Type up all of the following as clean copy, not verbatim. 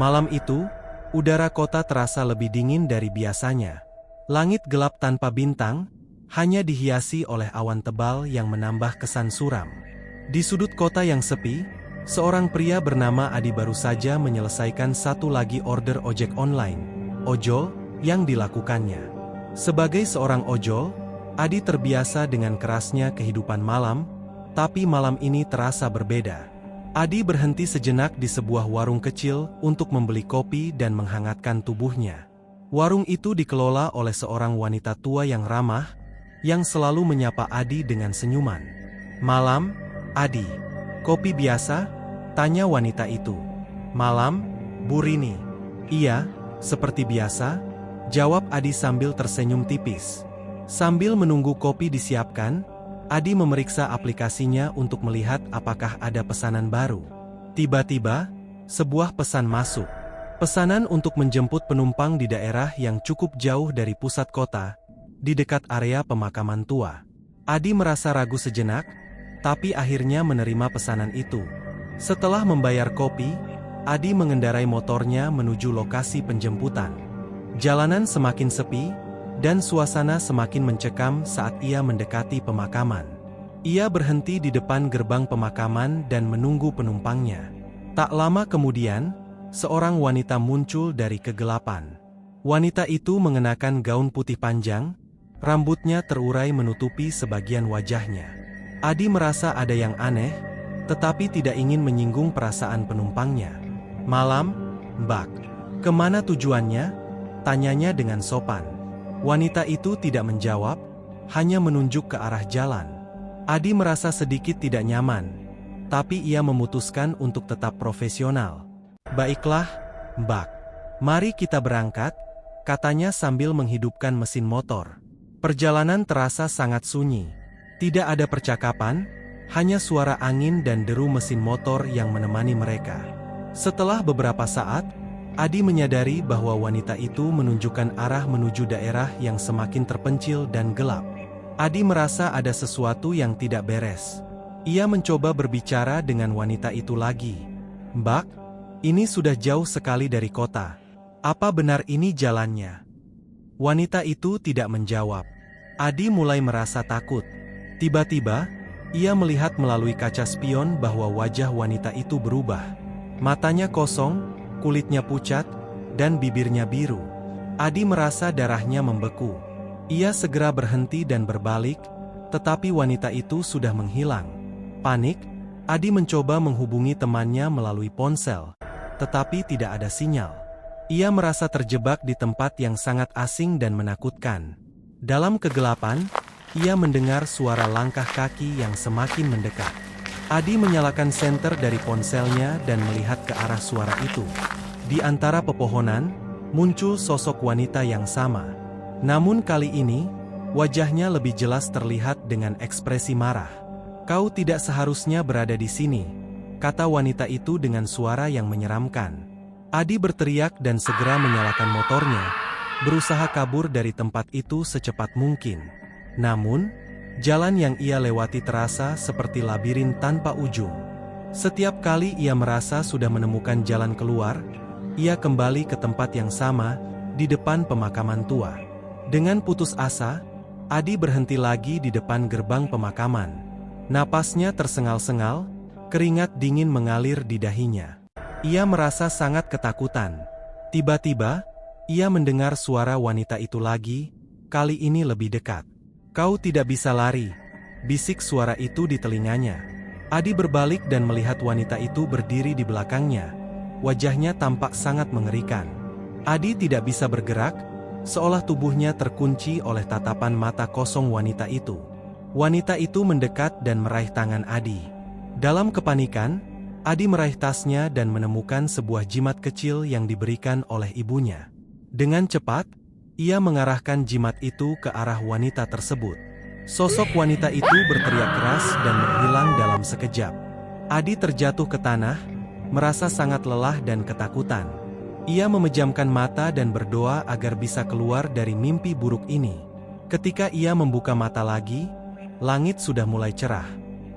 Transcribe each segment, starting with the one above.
Malam itu, udara kota terasa lebih dingin dari biasanya. Langit gelap tanpa bintang, hanya dihiasi oleh awan tebal yang menambah kesan suram. Di sudut kota yang sepi, seorang pria bernama Adi baru saja menyelesaikan satu lagi order ojek online, ojol, yang dilakukannya. Sebagai seorang ojol, Adi terbiasa dengan kerasnya kehidupan malam, tapi malam ini terasa berbeda. Adi berhenti sejenak di sebuah warung kecil untuk membeli kopi dan menghangatkan tubuhnya. Warung itu dikelola oleh seorang wanita tua yang ramah, yang selalu menyapa Adi dengan senyuman. "Malam, Adi. Kopi biasa?" tanya wanita itu. "Malam, Bu Rini." "Iya, seperti biasa," jawab Adi sambil tersenyum tipis. Sambil menunggu kopi disiapkan, Adi memeriksa aplikasinya untuk melihat apakah ada pesanan baru. Tiba-tiba, sebuah pesan masuk. Pesanan untuk menjemput penumpang di daerah yang cukup jauh dari pusat kota, di dekat area pemakaman tua. Adi merasa ragu sejenak, tapi akhirnya menerima pesanan itu. Setelah membayar kopi, Adi mengendarai motornya menuju lokasi penjemputan. Jalanan semakin sepi, dan suasana semakin mencekam saat ia mendekati pemakaman. Ia berhenti di depan gerbang pemakaman dan menunggu penumpangnya. Tak lama kemudian, seorang wanita muncul dari kegelapan. Wanita itu mengenakan gaun putih panjang, rambutnya terurai menutupi sebagian wajahnya. Adi merasa ada yang aneh, tetapi tidak ingin menyinggung perasaan penumpangnya. "Malam, Mbak. Kemana tujuannya?" tanyanya dengan sopan. Wanita itu tidak menjawab, hanya menunjuk ke arah jalan. Adi merasa sedikit tidak nyaman, tapi ia memutuskan untuk tetap profesional. "Baiklah, Mbak. Mari kita berangkat," katanya sambil menghidupkan mesin motor. Perjalanan terasa sangat sunyi. Tidak ada percakapan, hanya suara angin dan deru mesin motor yang menemani mereka. Setelah beberapa saat, Adi menyadari bahwa wanita itu menunjukkan arah menuju daerah yang semakin terpencil dan gelap. Adi merasa ada sesuatu yang tidak beres. Ia mencoba berbicara dengan wanita itu lagi. "Mbak, ini sudah jauh sekali dari kota. Apa benar ini jalannya?" Wanita itu tidak menjawab. Adi mulai merasa takut. Tiba-tiba, ia melihat melalui kaca spion bahwa wajah wanita itu berubah. Matanya kosong, kulitnya pucat, dan bibirnya biru. Adi merasa darahnya membeku. Ia segera berhenti dan berbalik, tetapi wanita itu sudah menghilang. Panik, Adi mencoba menghubungi temannya melalui ponsel, tetapi tidak ada sinyal. Ia merasa terjebak di tempat yang sangat asing dan menakutkan. Dalam kegelapan, ia mendengar suara langkah kaki yang semakin mendekat. Adi menyalakan senter dari ponselnya dan melihat ke arah suara itu. Di antara pepohonan, muncul sosok wanita yang sama. Namun kali ini, wajahnya lebih jelas terlihat dengan ekspresi marah. "Kau tidak seharusnya berada di sini," kata wanita itu dengan suara yang menyeramkan. Adi berteriak dan segera menyalakan motornya, berusaha kabur dari tempat itu secepat mungkin. Namun, jalan yang ia lewati terasa seperti labirin tanpa ujung. Setiap kali ia merasa sudah menemukan jalan keluar, ia kembali ke tempat yang sama, di depan pemakaman tua. Dengan putus asa, Adi berhenti lagi di depan gerbang pemakaman. Napasnya tersengal-sengal, keringat dingin mengalir di dahinya. Ia merasa sangat ketakutan. Tiba-tiba, ia mendengar suara wanita itu lagi, kali ini lebih dekat. "Kau tidak bisa lari," bisik suara itu di telinganya. Adi berbalik dan melihat wanita itu berdiri di belakangnya. Wajahnya tampak sangat mengerikan. Adi tidak bisa bergerak, seolah tubuhnya terkunci oleh tatapan mata kosong wanita itu. Wanita itu mendekat dan meraih tangan Adi. Dalam kepanikan, Adi meraih tasnya dan menemukan sebuah jimat kecil yang diberikan oleh ibunya. Dengan cepat, ia mengarahkan jimat itu ke arah wanita tersebut. Sosok wanita itu berteriak keras dan menghilang dalam sekejap. Adi terjatuh ke tanah, merasa sangat lelah dan ketakutan. Ia memejamkan mata dan berdoa agar bisa keluar dari mimpi buruk ini. Ketika ia membuka mata lagi, langit sudah mulai cerah.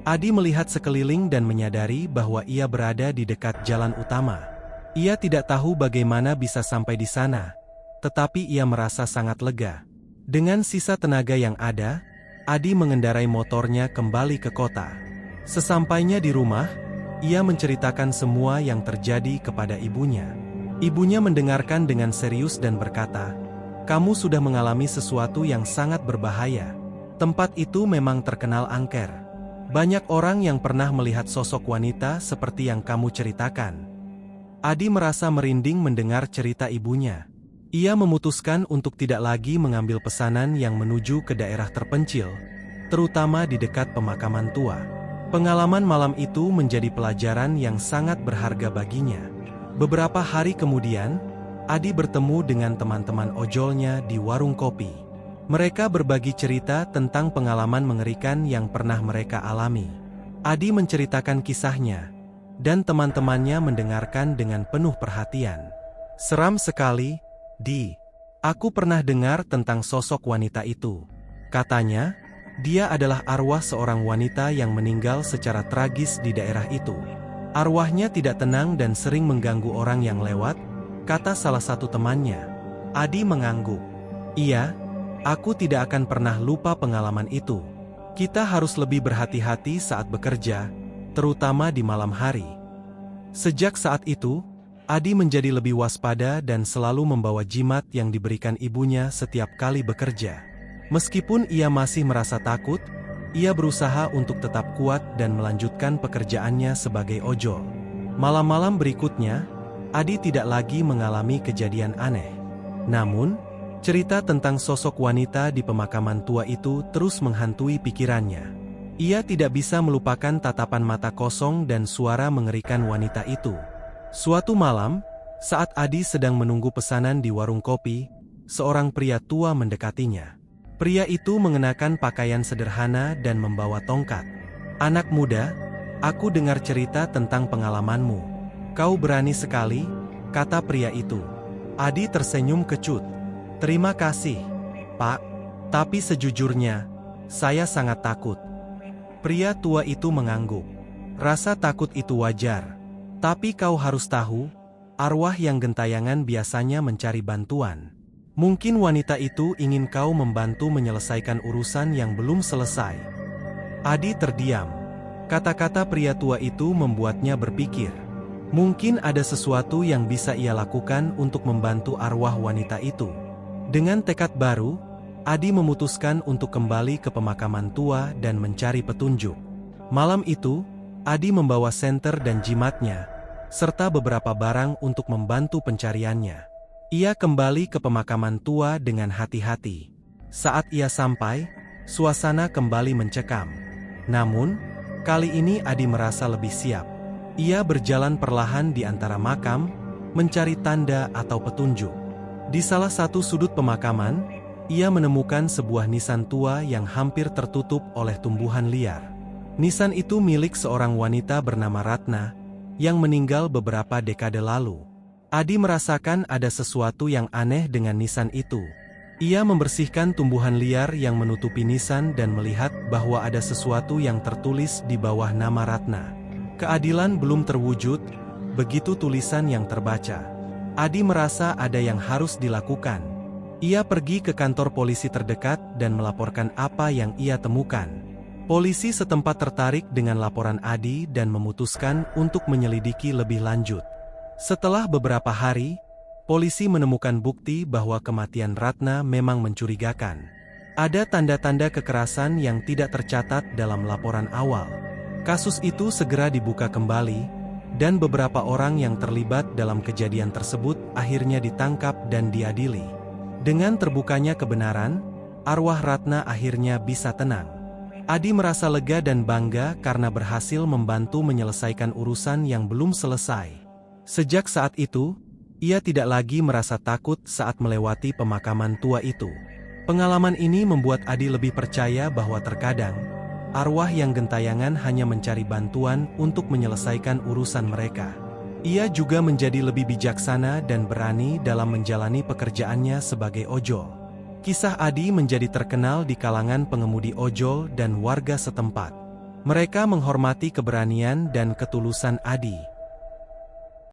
Adi melihat sekeliling dan menyadari bahwa ia berada di dekat jalan utama. Ia tidak tahu bagaimana bisa sampai di sana, tetapi ia merasa sangat lega. Dengan sisa tenaga yang ada, Adi mengendarai motornya kembali ke kota. Sesampainya di rumah, ia menceritakan semua yang terjadi kepada ibunya. Ibunya mendengarkan dengan serius dan berkata, "Kamu sudah mengalami sesuatu yang sangat berbahaya. Tempat itu memang terkenal angker. Banyak orang yang pernah melihat sosok wanita seperti yang kamu ceritakan." Adi merasa merinding mendengar cerita ibunya. Ia memutuskan untuk tidak lagi mengambil pesanan yang menuju ke daerah terpencil, terutama di dekat pemakaman tua. Pengalaman malam itu menjadi pelajaran yang sangat berharga baginya. Beberapa hari kemudian, Adi bertemu dengan teman-teman ojolnya di warung kopi. Mereka berbagi cerita tentang pengalaman mengerikan yang pernah mereka alami. Adi menceritakan kisahnya, dan teman-temannya mendengarkan dengan penuh perhatian. "Seram sekali, Di. Aku pernah dengar tentang sosok wanita itu. Katanya, dia adalah arwah seorang wanita yang meninggal secara tragis di daerah itu. Arwahnya tidak tenang dan sering mengganggu orang yang lewat," kata salah satu temannya. Adi mengangguk. "Iya, aku tidak akan pernah lupa pengalaman itu. Kita harus lebih berhati-hati saat bekerja, terutama di malam hari." Sejak saat itu, Adi menjadi lebih waspada dan selalu membawa jimat yang diberikan ibunya setiap kali bekerja. Meskipun ia masih merasa takut, ia berusaha untuk tetap kuat dan melanjutkan pekerjaannya sebagai ojol. Malam-malam berikutnya, Adi tidak lagi mengalami kejadian aneh. Namun, cerita tentang sosok wanita di pemakaman tua itu terus menghantui pikirannya. Ia tidak bisa melupakan tatapan mata kosong dan suara mengerikan wanita itu. Suatu malam, saat Adi sedang menunggu pesanan di warung kopi, seorang pria tua mendekatinya. Pria itu mengenakan pakaian sederhana dan membawa tongkat. "Anak muda, aku dengar cerita tentang pengalamanmu. Kau berani sekali," kata pria itu. Adi tersenyum kecut. "Terima kasih, Pak. Tapi sejujurnya, saya sangat takut." Pria tua itu mengangguk. "Rasa takut itu wajar. Tapi kau harus tahu, arwah yang gentayangan biasanya mencari bantuan. Mungkin wanita itu ingin kau membantu menyelesaikan urusan yang belum selesai." Adi terdiam. Kata-kata pria tua itu membuatnya berpikir. Mungkin ada sesuatu yang bisa ia lakukan untuk membantu arwah wanita itu. Dengan tekad baru, Adi memutuskan untuk kembali ke pemakaman tua dan mencari petunjuk. Malam itu, Adi membawa senter dan jimatnya, serta beberapa barang untuk membantu pencariannya. Ia kembali ke pemakaman tua dengan hati-hati. Saat ia sampai, suasana kembali mencekam. Namun, kali ini Adi merasa lebih siap. Ia berjalan perlahan di antara makam, mencari tanda atau petunjuk. Di salah satu sudut pemakaman, ia menemukan sebuah nisan tua yang hampir tertutup oleh tumbuhan liar. Nisan itu milik seorang wanita bernama Ratna, yang meninggal beberapa dekade lalu. Adi merasakan ada sesuatu yang aneh dengan nisan itu. Ia membersihkan tumbuhan liar yang menutupi nisan dan melihat bahwa ada sesuatu yang tertulis di bawah nama Ratna. "Keadilan belum terwujud," begitu tulisan yang terbaca. Adi merasa ada yang harus dilakukan. Ia pergi ke kantor polisi terdekat dan melaporkan apa yang ia temukan. Polisi setempat tertarik dengan laporan Adi dan memutuskan untuk menyelidiki lebih lanjut. Setelah beberapa hari, polisi menemukan bukti bahwa kematian Ratna memang mencurigakan. Ada tanda-tanda kekerasan yang tidak tercatat dalam laporan awal. Kasus itu segera dibuka kembali, dan beberapa orang yang terlibat dalam kejadian tersebut akhirnya ditangkap dan diadili. Dengan terbukanya kebenaran, arwah Ratna akhirnya bisa tenang. Adi merasa lega dan bangga karena berhasil membantu menyelesaikan urusan yang belum selesai. Sejak saat itu, ia tidak lagi merasa takut saat melewati pemakaman tua itu. Pengalaman ini membuat Adi lebih percaya bahwa terkadang, arwah yang gentayangan hanya mencari bantuan untuk menyelesaikan urusan mereka. Ia juga menjadi lebih bijaksana dan berani dalam menjalani pekerjaannya sebagai ojol. Kisah Adi menjadi terkenal di kalangan pengemudi ojol dan warga setempat. Mereka menghormati keberanian dan ketulusan Adi.